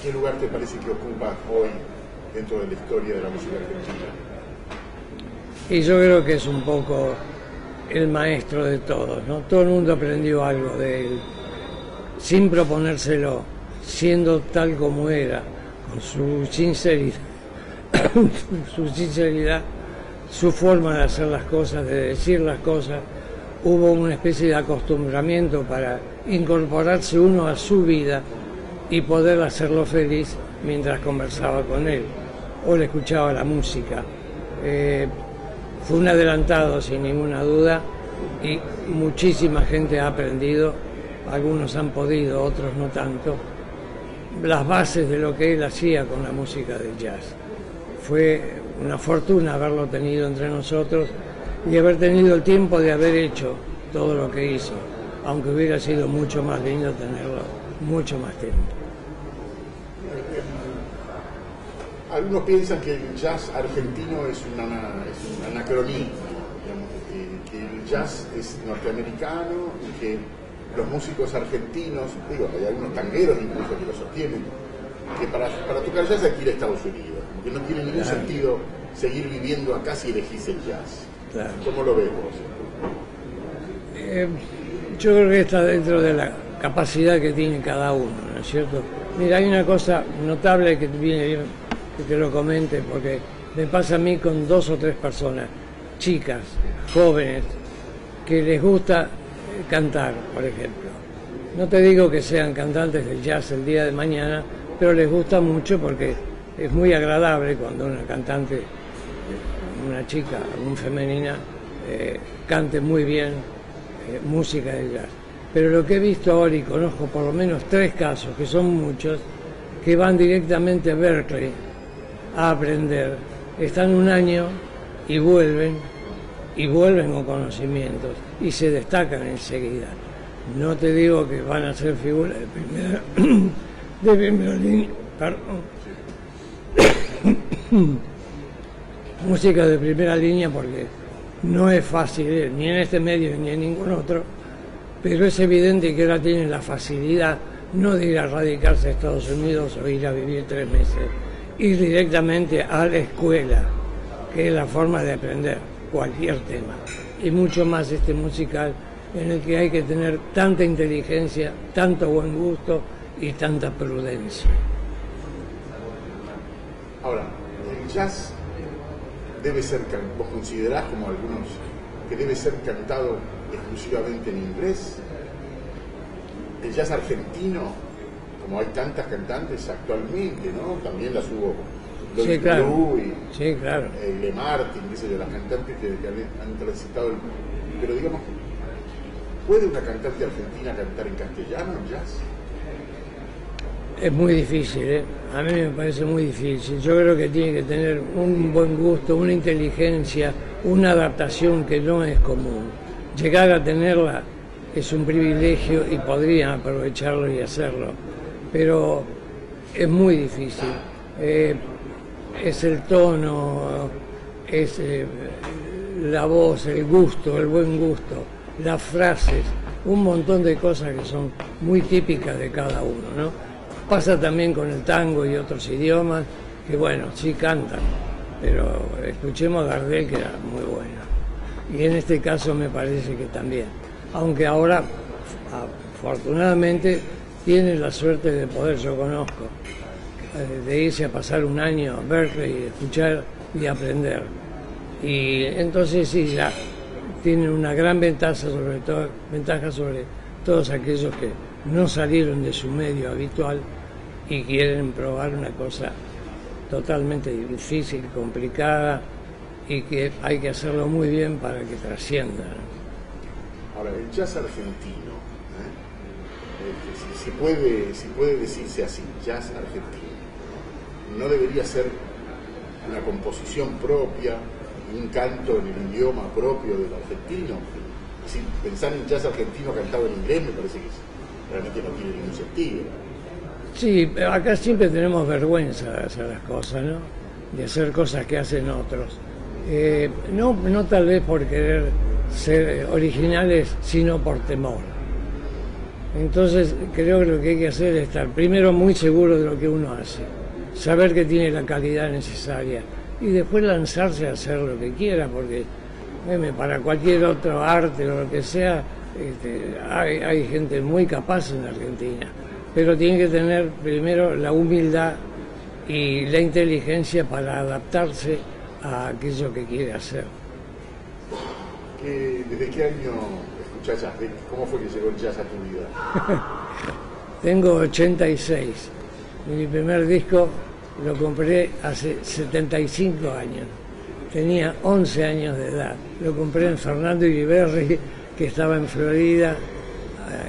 ¿Qué lugar te parece que ocupa hoy dentro de la historia de la música argentina? Y yo creo que es un poco el maestro de todos, ¿no? Todo el mundo aprendió algo de él, sin proponérselo, siendo tal como era, con su sinceridad, su forma de hacer las cosas, de decir las cosas. Hubo una especie de acostumbramiento para incorporarse uno a su vida y poder hacerlo feliz mientras conversaba con él o le escuchaba la música. Fue un adelantado sin ninguna duda y muchísima gente ha aprendido, algunos han podido, otros no tanto, las bases de lo que él hacía con la música del jazz. Fue una fortuna haberlo tenido entre nosotros y haber tenido el tiempo de haber hecho todo lo que hizo, aunque hubiera sido mucho más lindo tenerlo mucho más tiempo. Algunos piensan que el jazz argentino es un anacronismo, digamos, que el jazz es norteamericano y que los músicos argentinos, digo, hay algunos tangueros incluso que lo sostienen, que para tocar jazz hay que ir a Estados Unidos, como que no tiene ningún sentido seguir viviendo acá si elegís el jazz. Claro. ¿Cómo lo ves vos? Yo creo que está dentro de la capacidad que tiene cada uno, ¿no es cierto? Mira, hay una cosa notable que viene bien que te lo comente, porque me pasa a mí con 2 o 3 personas, chicas, jóvenes, que les gusta cantar, por ejemplo. No te digo que sean cantantes del jazz el día de mañana, pero les gusta mucho porque es muy agradable cuando una cantante, una chica, una femenina, cante muy bien música de jazz. Pero lo que he visto ahora, y conozco por lo menos 3 casos, que son muchos, que van directamente a Berkeley a aprender, están un año y vuelven con conocimientos y se destacan enseguida. No te digo que van a ser figuras de primera línea, perdón. Música de primera línea, porque no es fácil, ni en este medio ni en ningún otro, pero es evidente que ahora tienen la facilidad no de ir a radicarse a Estados Unidos o ir a vivir 3 meses, ir directamente a la escuela, que es la forma de aprender cualquier tema, y mucho más este musical, en el que hay que tener tanta inteligencia, tanto buen gusto y tanta prudencia. Ahora, el jazz debe ser, vos considerás como algunos, que debe ser cantado exclusivamente en inglés. El jazz argentino, como hay tantas cantantes actualmente, ¿no? También las hubo Sí, claro. Y sí, claro. Le Martin, qué sé yo, las cantantes que han transitado pero digamos, ¿puede una cantante argentina cantar en castellano en jazz? Es muy difícil, ¿eh? A mí me parece muy difícil. Yo creo que tiene que tener un buen gusto, una inteligencia, una adaptación que no es común. Llegar a tenerla es un privilegio y podrían aprovecharlo y hacerlo, pero es muy difícil. Es el tono, es la voz, el gusto, el buen gusto, las frases, un montón de cosas que son muy típicas de cada uno, ¿no? Pasa también con el tango y otros idiomas, que bueno, sí cantan, pero escuchemos a Gardel, que era muy bueno. Y en este caso me parece que también. Aunque ahora, afortunadamente, tiene la suerte de poder, yo conozco, de irse a pasar un año a Berkeley, escuchar y aprender. Y entonces sí, ya tienen una gran ventaja sobre todos aquellos que no salieron de su medio habitual y quieren probar una cosa totalmente difícil, complicada, y que hay que hacerlo muy bien para que trascienda. Ahora, el jazz argentino, si puede decirse así, jazz argentino, no debería ser una composición propia, un canto en el idioma propio del argentino. Si pensar en jazz argentino cantado en inglés me parece que realmente no tiene ningún sentido. Sí, acá siempre tenemos vergüenza de hacer las cosas, ¿no? De hacer cosas que hacen otros. No tal vez por querer ser originales, sino por temor. Entonces creo que lo que hay que hacer es estar primero muy seguro de lo que uno hace, saber que tiene la calidad necesaria y después lanzarse a hacer lo que quiera, porque para cualquier otro arte o lo que sea, hay gente muy capaz en Argentina, pero tiene que tener primero la humildad y la inteligencia para adaptarse a aquello que quiere hacer. ¿Desde qué año escuchás jazz? ¿Cómo fue que llegó el jazz a tu vida? Tengo 86. Mi primer disco lo compré hace 75 años. Tenía 11 años de edad. Lo compré en Fernando Iriberri, que estaba en Florida,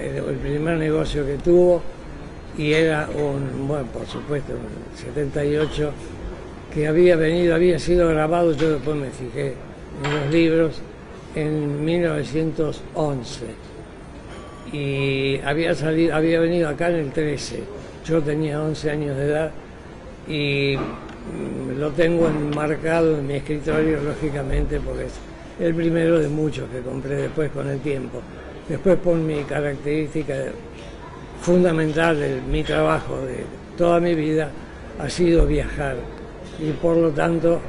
el primer negocio que tuvo, y era bueno, por supuesto, en 78, que había sido grabado, yo después me fijé en los libros, en 1911. Y había venido acá en el 13. Yo tenía 11 años de edad y lo tengo enmarcado en mi escritorio, lógicamente, porque es el primero de muchos que compré después con el tiempo. Después, por mi característica fundamental de mi trabajo de toda mi vida, ha sido viajar. Y por lo tanto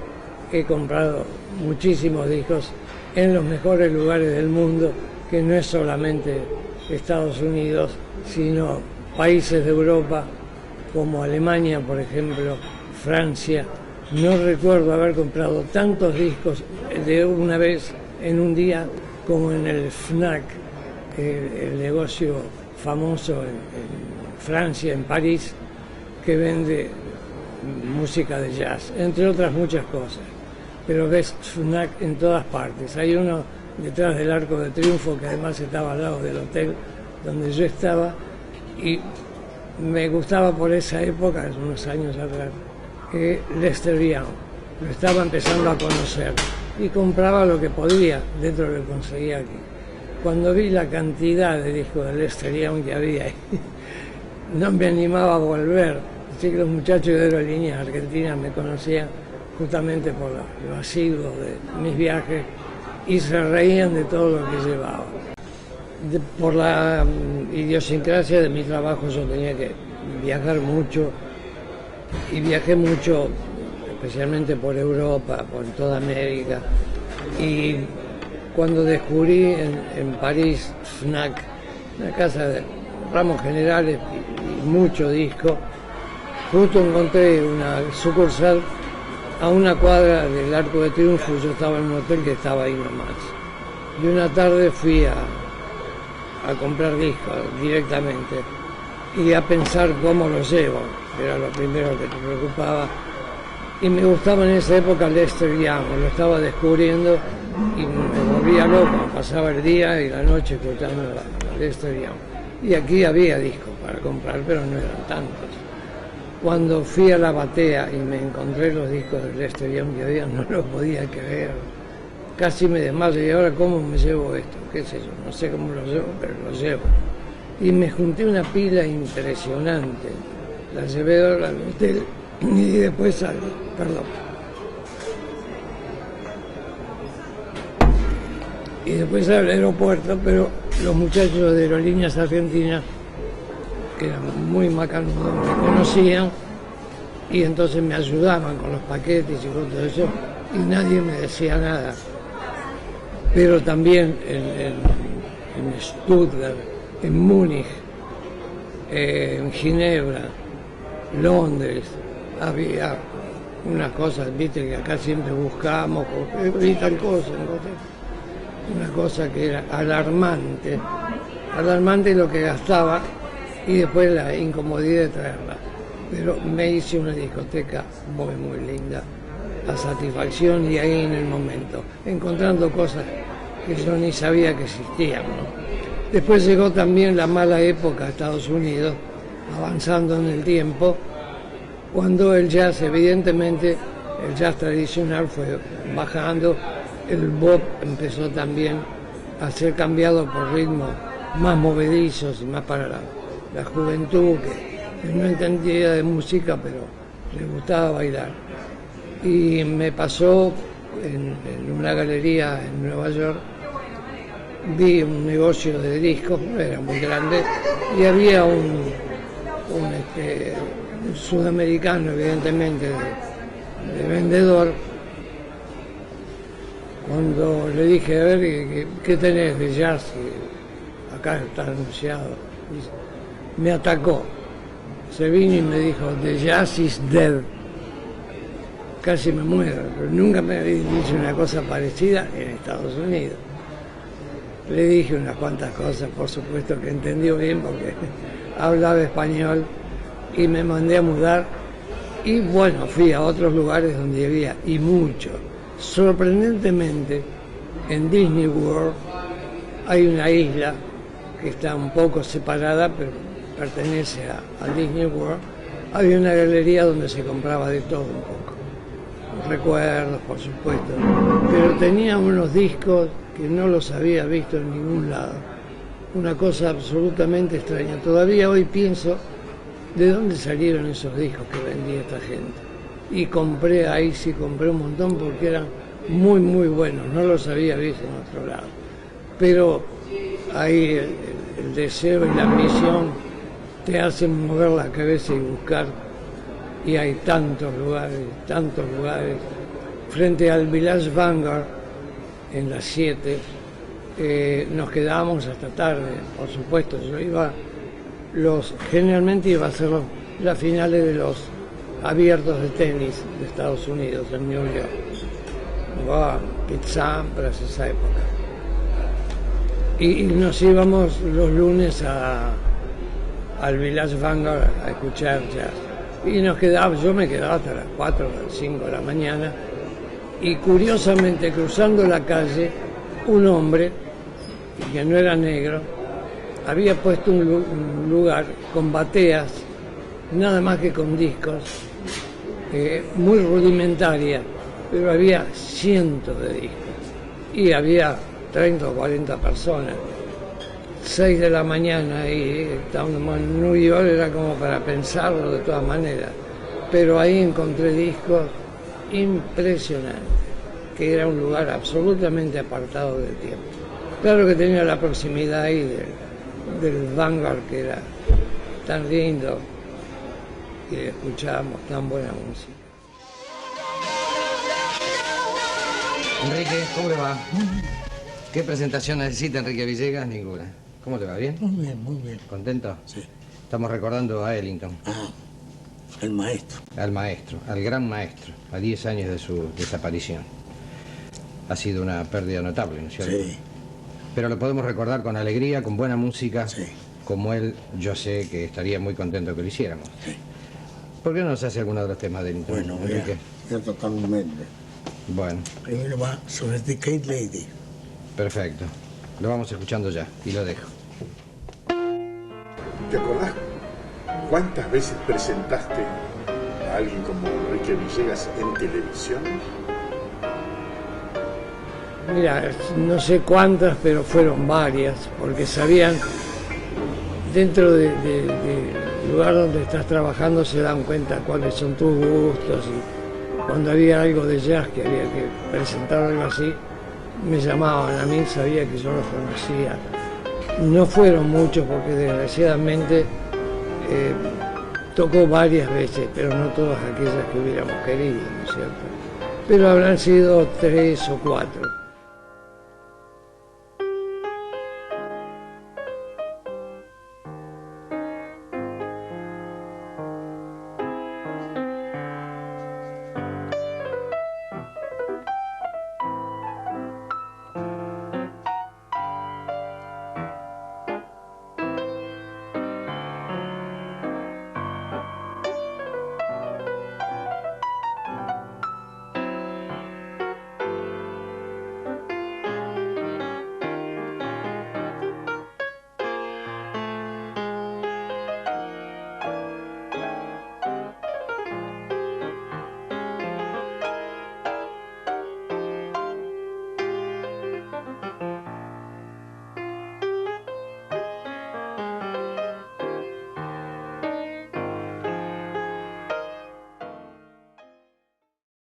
he comprado muchísimos discos en los mejores lugares del mundo, que no es solamente Estados Unidos, sino países de Europa, como Alemania, por ejemplo, Francia. No recuerdo haber comprado tantos discos de una vez en un día como en el FNAC, el negocio famoso en Francia, en París, que vende música de jazz, entre otras muchas cosas. Pero ves FNAC en todas partes. Hay uno detrás del Arco de Triunfo, que además estaba al lado del hotel donde yo estaba, y me gustaba por esa época, unos años atrás, Lester Young. Lo estaba empezando a conocer y compraba lo que podía dentro de lo que conseguía aquí. Cuando vi la cantidad de discos de Lester Young que había ahí, no me animaba a volver. Así que los muchachos de Aerolíneas Argentinas me conocían justamente por lo asiduo de mis viajes y se reían de todo lo que llevaba. Por la idiosincrasia de mi trabajo yo tenía que viajar mucho y viajé mucho, especialmente por Europa, por toda América, y cuando descubrí en París FNAC, una casa de ramos generales y mucho disco, justo encontré una sucursal a una cuadra del Arco de Triunfo. Yo estaba en un hotel que estaba ahí nomás. Y una tarde fui a comprar discos directamente y a pensar cómo los llevo, era lo primero que te preocupaba. Y me gustaba en esa época Lester Young, lo estaba descubriendo y me volvía loco, pasaba el día y la noche escuchando a Lester Young. Y aquí había discos para comprar, pero no eran tantos. Cuando fui a la batea y me encontré los discos de Lester Young que había, no lo podía creer. Casi me desmayo. ¿Y ahora cómo me llevo esto? ¿Qué sé yo? No sé cómo lo llevo, pero lo llevo. Y me junté una pila impresionante. La llevé al hotel y después salí. Perdón. Y después al aeropuerto, pero los muchachos de Aerolíneas Argentinas, que eran muy macanudos, me conocían y entonces me ayudaban con los paquetes y con todo eso y nadie me decía nada. Pero también en Stuttgart, en Múnich, en Ginebra, Londres, había unas cosas, viste, que acá siempre buscamos, vi tal cosa, una cosa que era alarmante lo que gastaba y después la incomodidad de traerla. Pero me hice una discoteca muy linda, a satisfacción y ahí en el momento, encontrando cosas que yo ni sabía que existían, ¿no? Después llegó también la mala época de Estados Unidos, avanzando en el tiempo, cuando el jazz, evidentemente, el jazz tradicional fue bajando, el bop empezó también a ser cambiado por ritmos más movedizos y más para la juventud, que no entendía de música, pero le gustaba bailar. Y me pasó en una galería en Nueva York, vi un negocio de discos, no era muy grande, y había un sudamericano, evidentemente, de vendedor. Cuando le dije, a ver, ¿qué tenés de jazz? Y acá está anunciado. Y me atacó. Se vino y me dijo, the jazz is dead. Casi me muero, pero nunca me había dicho una cosa parecida en Estados Unidos. Le dije unas cuantas cosas, por supuesto que entendió bien porque hablaba español, y me mandé a mudar. Y bueno, fui a otros lugares donde había, y mucho. Sorprendentemente, en Disney World hay una isla que está un poco separada, pero pertenece a Disney World. Había una galería donde se compraba de todo un poco, recuerdos, por supuesto, pero tenía unos discos que no los había visto en ningún lado. Una cosa absolutamente extraña. Todavía hoy pienso de dónde salieron esos discos que vendía esta gente. Y compré ahí, sí compré un montón porque eran muy, muy buenos. No los había visto en otro lado. Pero ahí el deseo y la ambición te hacen mover la cabeza y buscar. Y hay tantos lugares, tantos lugares. Frente al Village Vanguard, en las 7, nos quedábamos hasta tarde, por supuesto. Yo iba, generalmente iba a hacer las finales de los abiertos de tenis de Estados Unidos, en New York. Jugaba Pete Sampras, esa época. Y nos íbamos los lunes al Village Vanguard a escuchar jazz. Y yo me quedaba hasta las 4 o 5 de la mañana. Y curiosamente, cruzando la calle, un hombre, que no era negro, había puesto un lugar con bateas, nada más que con discos, muy rudimentaria, pero había cientos de discos. Y había 30 o 40 personas. 6 de la mañana y estábamos en New York, era como para pensarlo de todas maneras. Pero ahí encontré discos impresionantes, que era un lugar absolutamente apartado del tiempo. Claro que tenía la proximidad ahí del Vanguard, que era tan lindo, que escuchábamos tan buena música. Enrique, ¿cómo le va? ¿Qué presentación necesita Enrique Villegas? Ninguna. ¿Cómo te va? ¿Bien? Muy bien, muy bien. ¿Contento? Sí. Estamos recordando a Ellington. Ah, el maestro. Al maestro, al gran maestro, a 10 años de su desaparición. Ha sido una pérdida notable, ¿no es cierto? Sí. Pero lo podemos recordar con alegría, con buena música. Sí. Como él, yo sé que estaría muy contento que lo hiciéramos. Sí. ¿Por qué no nos hace alguno de los temas de Ellington, Bueno, Enrique? voy a tocar un medley. Bueno, Primero va Sophisticated Lady. perfecto. Lo vamos escuchando ya y lo dejo. ¿Te acordás cuántas veces presentaste a alguien como Enrique Villegas en televisión? Mira, no sé cuántas, pero fueron varias, porque sabían, dentro del lugar donde estás trabajando se dan cuenta cuáles son tus gustos, y cuando había algo de jazz que había que presentar algo así, me llamaban a mí, sabía que yo los conocía. No fueron muchos porque desgraciadamente tocó varias veces, pero no todas aquellas que hubiéramos querido, ¿no es cierto? Pero habrán sido 3 o 4.